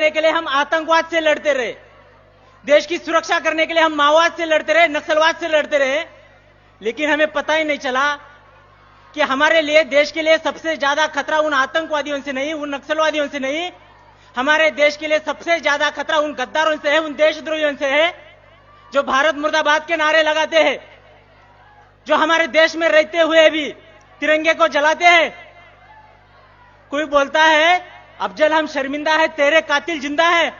के लिए हम आतंकवाद से लड़ते रहे, देश की सुरक्षा करने के लिए हम माओवाद से लड़ते रहे, नक्सलवाद से लड़ते रहे, लेकिन हमें पता ही नहीं चला कि हमारे लिए, देश के लिए सबसे ज्यादा खतरा उन आतंकवादियों से नहीं, उन नक्सलवादियों से नहीं, हमारे देश के लिए सबसे ज्यादा खतरा उन गद्दारों से है, उन देशद्रोहियों से है, जो भारत मुर्दाबाद के नारे लगाते हैं, जो हमारे देश में रहते हुए भी तिरंगे को जलाते हैं। कोई बोलता है अफजल हम शर्मिंदा है, तेरे कातिल जिंदा है।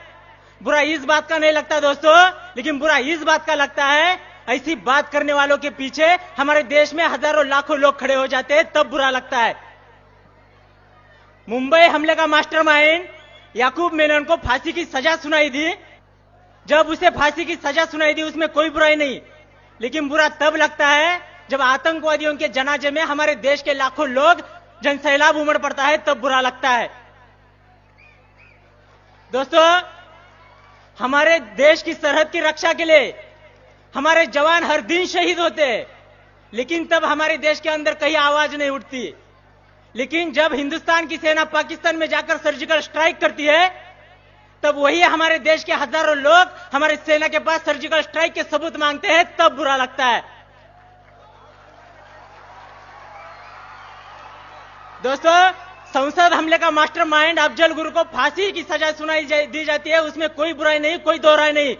बुरा इस बात का नहीं लगता दोस्तों, लेकिन बुरा इस बात का लगता है ऐसी बात करने वालों के पीछे हमारे देश में हजारों लाखों लोग खड़े हो जाते हैं, तब बुरा लगता है। मुंबई हमले का मास्टरमाइंड याकूब मेनन को फांसी की सजा सुनाई दी। जब उसे फांसी की सजा सुनाई दी उसमें कोई बुराई नहीं, लेकिन बुरा तब लगता है जब आतंकवादियों के जनाजे में हमारे देश के लाखों लोग जनसैलाब उमड़ पड़ता है, तब बुरा लगता है। दोस्तों, हमारे देश की सरहद की रक्षा के लिए हमारे जवान हर दिन शहीद होते हैं, लेकिन तब हमारे देश के अंदर कहीं आवाज नहीं उठती। लेकिन जब हिंदुस्तान की सेना पाकिस्तान में जाकर सर्जिकल स्ट्राइक करती है, तब वही हमारे देश के हजारों लोग हमारे सेना के पास सर्जिकल स्ट्राइक के सबूत मांगते हैं, तब बुरा लगता है। दोस्तों, संसद हमले का मास्टरमाइंड अफजल गुरु को फांसी की सजा सुनाई दी जाती है, उसमें कोई बुराई नहीं, कोई दो राय नहीं,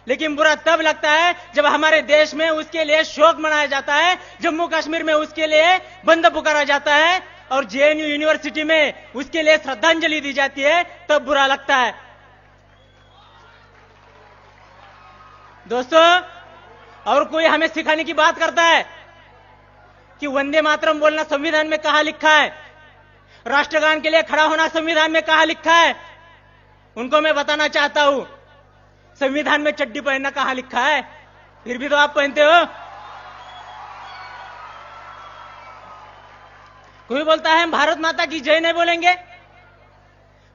लेकिन बुरा तब लगता है जब हमारे देश में उसके लिए शोक मनाया जाता है, जम्मू कश्मीर में उसके लिए बंद पुकारा जाता है और जेएनयू यूनिवर्सिटी में उसके लिए श्रद्धांजलि दी जाती है, तब बुरा लगता है। दोस्तों, और कोई हमें सिखाने की बात करता है कि वंदे मातरम बोलना संविधान में कहां लिखा है, राष्ट्रगान के लिए खड़ा होना संविधान में कहां लिखा है। उनको मैं बताना चाहता हूं, संविधान में चड्डी पहनना कहां लिखा है, फिर भी तो आप पहनते हो। कोई बोलता है हम भारत माता की जय नहीं बोलेंगे।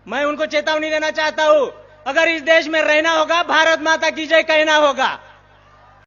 मैं उनको चेतावनी देना चाहता हूं, अगर इस देश में रहना होगा भारत माता की जय कहना होगा।